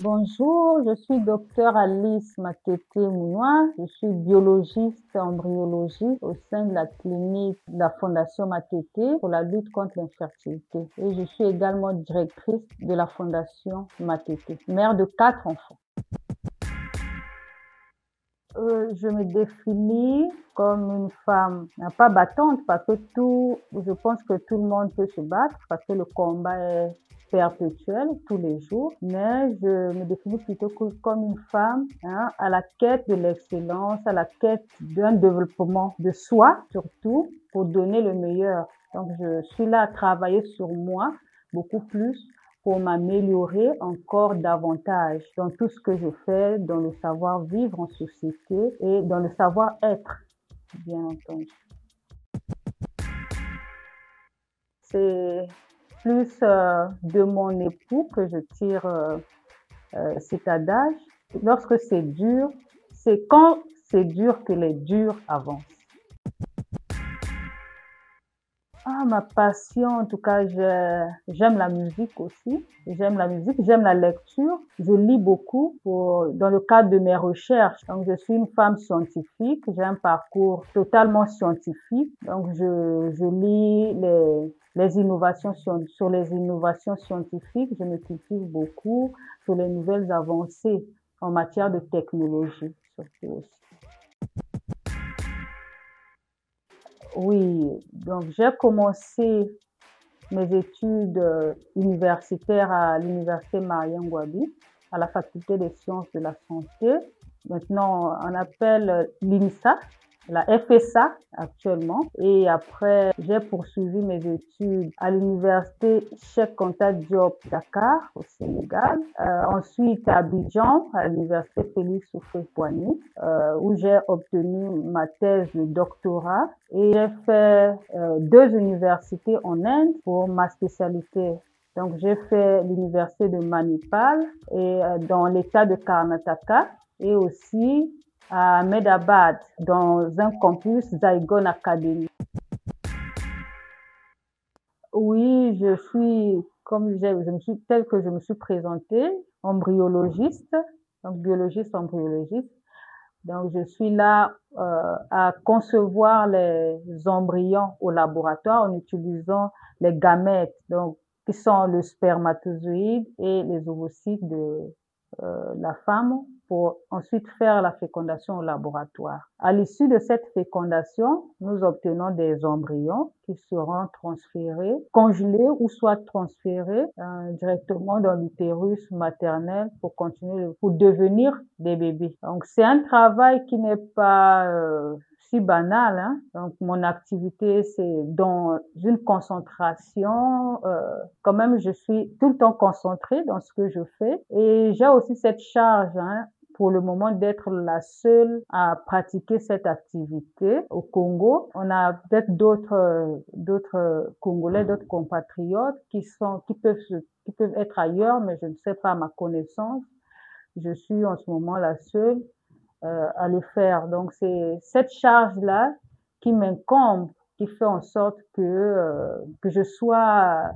Bonjour, je suis docteur Alice Matete Mounois. Je suis biologiste en embryologie au sein de la clinique de la Fondation Matete pour la lutte contre l'infertilité. Et je suis également directrice de la Fondation Matete, mère de 4 enfants. Je me définis comme une femme, pas battante, parce que je pense que tout le monde peut se battre, parce que le combat est perpétuel tous les jours, mais je me définis plutôt comme une femme à la quête de l'excellence, à la quête d'un développement de soi, surtout pour donner le meilleur. Donc, je suis là à travailler sur moi beaucoup plus pour m'améliorer encore davantage dans tout ce que je fais, dans le savoir-vivre en société et dans le savoir-être, bien entendu. C'est plus de mon époux que je tire cet adage. Lorsque c'est dur, c'est quand c'est dur que les durs avancent. Ma passion, en tout cas, j'aime la musique aussi. J'aime la musique, j'aime la lecture. Je lis beaucoup dans le cadre de mes recherches. Donc, je suis une femme scientifique. J'ai un parcours totalement scientifique. Donc, je lis les innovations sur les innovations scientifiques. Je me cultive beaucoup sur les nouvelles avancées en matière de technologie, surtout aussi. Oui, donc j'ai commencé mes études universitaires à l'université Mariam Gouabi, à la faculté des sciences de la santé. Maintenant, on appelle l'INSA, la FSA actuellement. Et après, j'ai poursuivi mes études à l'université Cheikh Anta Diop Dakar, au Sénégal. Ensuite, à Abidjan, à l'université Félix Houphouët-Boigny, où j'ai obtenu ma thèse de doctorat. Et j'ai fait 2 universités en Inde pour ma spécialité. Donc, j'ai fait l'université de Manipal et dans l'état de Karnataka et aussi à Ahmedabad, dans un campus Zygon Academy. Oui, je suis, tel que je me suis présentée, embryologiste, donc biologiste embryologiste. Donc, je suis là à concevoir les embryons au laboratoire en utilisant les gamètes, donc qui sont le spermatozoïde et les ovocytes de la femme pour ensuite faire la fécondation au laboratoire. À l'issue de cette fécondation, nous obtenons des embryons qui seront transférés, congelés ou soit transférés directement dans l'utérus maternel pour continuer, pour devenir des bébés. Donc, c'est un travail qui n'est pas si banal, hein. Donc, mon activité, c'est dans une concentration. Quand même, je suis tout le temps concentrée dans ce que je fais. Et j'ai aussi cette charge, hein, pour le moment, d'être la seule à pratiquer cette activité au Congo. On a peut-être d'autres Congolais, d'autres compatriotes qui peuvent être ailleurs, mais je ne sais pas à ma connaissance. Je suis en ce moment la seule à le faire. Donc, c'est cette charge-là qui m'incombe, qui fait en sorte que je sois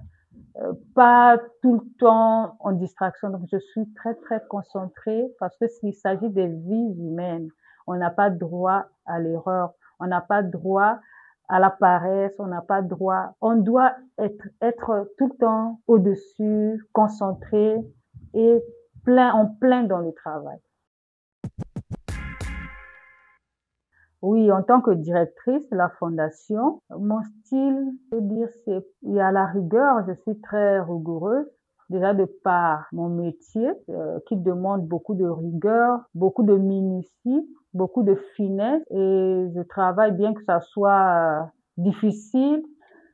pas tout le temps en distraction. Donc, je suis très, très concentrée parce que s'il s'agit des vies humaines, on n'a pas droit à l'erreur, on n'a pas droit à la paresse, on n'a pas droit, on doit être tout le temps au-dessus, concentré et en plein dans le travail. Oui, en tant que directrice de la fondation, mon style, je veux dire, il y a la rigueur, je suis très rigoureuse, déjà de par mon métier, qui demande beaucoup de rigueur, beaucoup de minutie, beaucoup de finesse, et je travaille bien que ça soit difficile,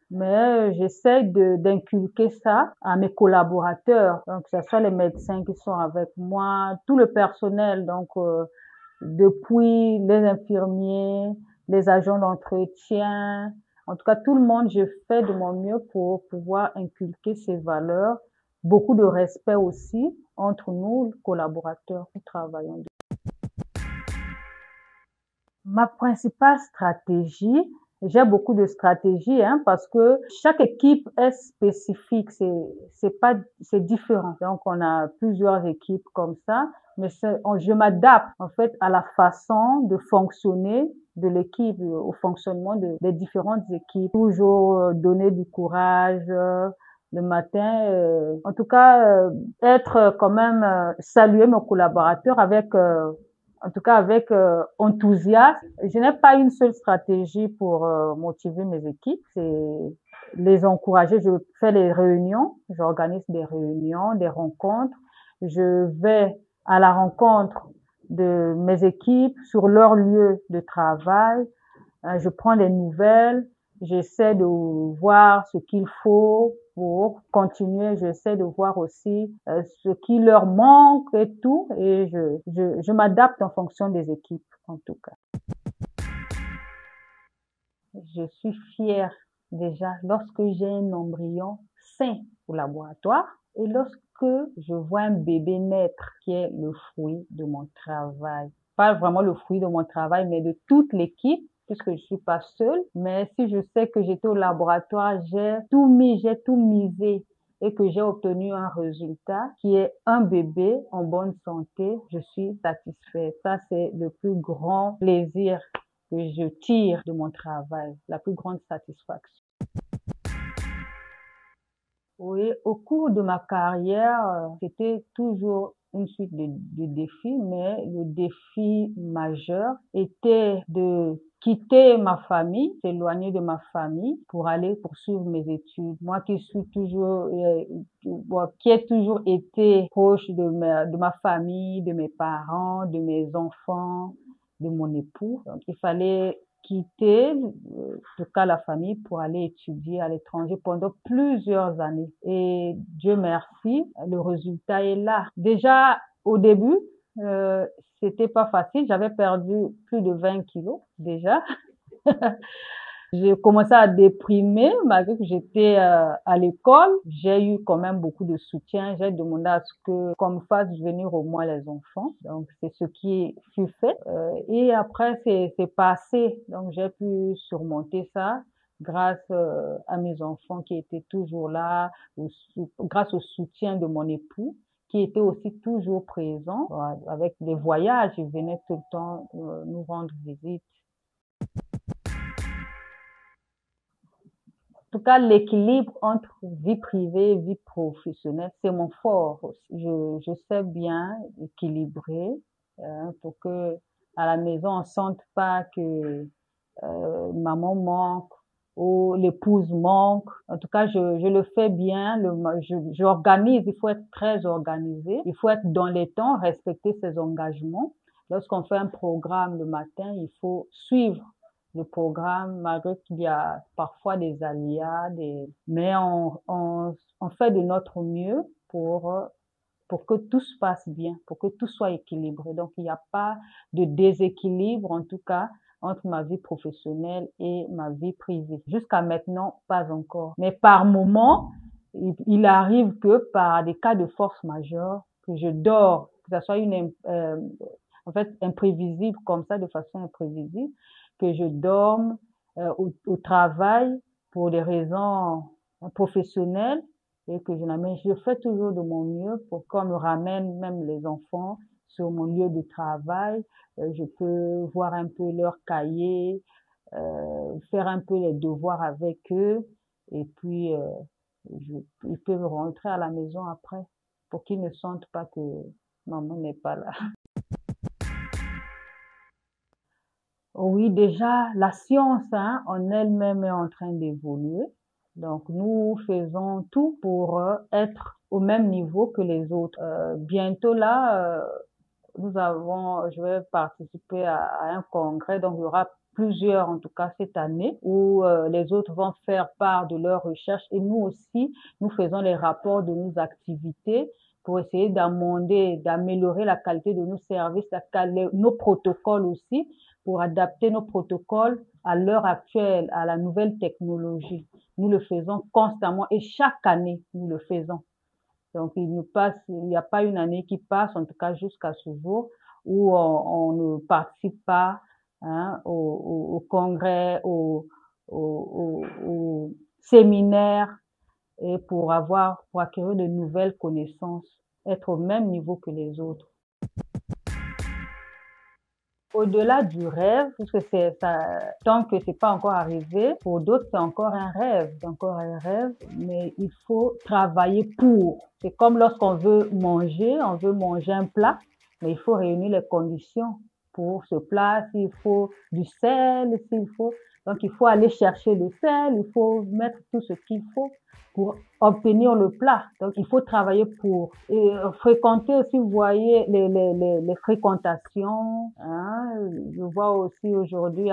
mais j'essaie d'inculquer ça à mes collaborateurs, donc que ce soit les médecins qui sont avec moi, tout le personnel, donc depuis les infirmiers, les agents d'entretien, en tout cas tout le monde, je fais de mon mieux pour pouvoir inculquer ces valeurs, beaucoup de respect aussi entre nous, collaborateurs qui travaillons. Ma principale stratégie, J'ai beaucoup de stratégies, hein, parce que chaque équipe est spécifique, c'est différent. Donc, on a plusieurs équipes comme ça, mais je m'adapte, en fait, à la façon de fonctionner de l'équipe, au fonctionnement des différentes équipes. Toujours donner du courage, le matin, en tout cas, être quand même, saluer mes collaborateurs avec, en tout cas avec enthousiasme. Je n'ai pas une seule stratégie pour motiver mes équipes, c'est les encourager. Je fais les réunions, j'organise des réunions, des rencontres. Je vais à la rencontre de mes équipes sur leur lieu de travail. Je prends des nouvelles, j'essaie de voir ce qu'il faut pour continuer, j'essaie de voir aussi ce qui leur manque et tout, et je m'adapte en fonction des équipes, en tout cas. Je suis fière déjà lorsque j'ai un embryon sain au laboratoire et lorsque je vois un bébé naître qui est le fruit de mon travail. Pas vraiment le fruit de mon travail, mais de toute l'équipe, puisque je suis pas seule. Mais si je sais que j'étais au laboratoire, j'ai tout mis, j'ai tout misé et que j'ai obtenu un résultat qui est un bébé en bonne santé, je suis satisfaite. Ça, c'est le plus grand plaisir que je tire de mon travail, la plus grande satisfaction. Oui, au cours de ma carrière, c'était toujours une suite de défis, mais le défi majeur était de quitter ma famille, s'éloigner de ma famille pour aller poursuivre mes études. Moi qui suis toujours, qui ai toujours été proche de ma famille, de mes parents, de mes enfants, de mon époux. Donc, il fallait quitter, en tout cas la famille, pour aller étudier à l'étranger pendant plusieurs années. Et Dieu merci, le résultat est là. Déjà, au début, c'était pas facile. J'avais perdu plus de 20 kilos déjà. J'ai commencé à déprimer malgré que j'étais à l'école. J'ai eu quand même beaucoup de soutien. J'ai demandé à ce que qu'on me fasse venir au moins les enfants. Donc c'est ce qui fut fait. Et après c'est passé. Donc j'ai pu surmonter ça grâce à mes enfants qui étaient toujours là, grâce au soutien de mon époux qui était aussi toujours présent avec les voyages. Il venait tout le temps nous rendre visite. En tout cas, l'équilibre entre vie privée et vie professionnelle, c'est mon fort aussi. Je sais bien équilibrer pour que à la maison, on sente pas que maman manque ou l'épouse manque. En tout cas, je le fais bien. J'organise. Il faut être très organisé. Il faut être dans les temps, respecter ses engagements. Lorsqu'on fait un programme le matin, il faut suivre le programme, malgré qu'il y a parfois des aléas, mais on fait de notre mieux pour que tout se passe bien, pour que tout soit équilibré. Donc, il n'y a pas de déséquilibre, en tout cas, entre ma vie professionnelle et ma vie privée. Jusqu'à maintenant, pas encore. Mais par moment, il arrive que par des cas de force majeure, que je dors, que ça soit en fait, imprévisible comme ça, de façon imprévisible, que je dorme au travail pour des raisons professionnelles et que je fais toujours de mon mieux pour qu'on me ramène même les enfants sur mon lieu de travail. Je peux voir un peu leur cahier, faire un peu les devoirs avec eux et puis ils peuvent rentrer à la maison après pour qu'ils ne sentent pas que maman n'est pas là. Oui, déjà, la science, hein, en elle-même est en train d'évoluer. Donc, nous faisons tout pour être au même niveau que les autres. Bientôt là, je vais participer à un congrès, donc il y aura plusieurs, en tout cas cette année, où les autres vont faire part de leurs recherches et nous aussi, nous faisons les rapports de nos activités pour essayer d'améliorer la qualité de nos services, nos protocoles aussi, pour adapter nos protocoles à l'heure actuelle, à la nouvelle technologie. Nous le faisons constamment et chaque année, nous le faisons. Donc, il n'y a pas une année qui passe, en tout cas jusqu'à ce jour, où on ne participe pas hein, au congrès, au séminaire et pour acquérir de nouvelles connaissances, être au même niveau que les autres. Au-delà du rêve, puisque c'est ça, tant que c'est pas encore arrivé, pour d'autres, c'est encore un rêve, mais il faut travailler pour. C'est comme lorsqu'on veut manger, on veut manger un plat, mais il faut réunir les conditions pour ce plat, s'il faut du sel, s'il faut, donc il faut aller chercher le sel, il faut mettre tout ce qu'il faut pour obtenir le plat. Donc, il faut travailler pour. Et fréquenter aussi, vous voyez, les fréquentations. Hein. Je vois aussi aujourd'hui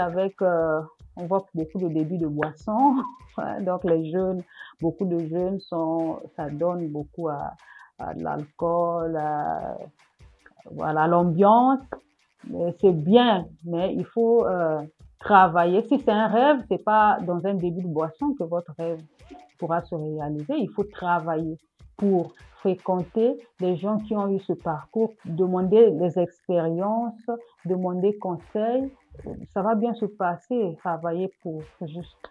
on voit beaucoup de débits de boissons. Donc, beaucoup de jeunes ça donne beaucoup à de l'alcool, voilà, l'ambiance. C'est bien, mais il faut travailler. Si c'est un rêve, c'est pas dans un début de boisson que votre rêve pourra se réaliser. Il faut travailler pour fréquenter les gens qui ont eu ce parcours, demander des expériences, demander conseil. Ça va bien se passer, travailler pour juste.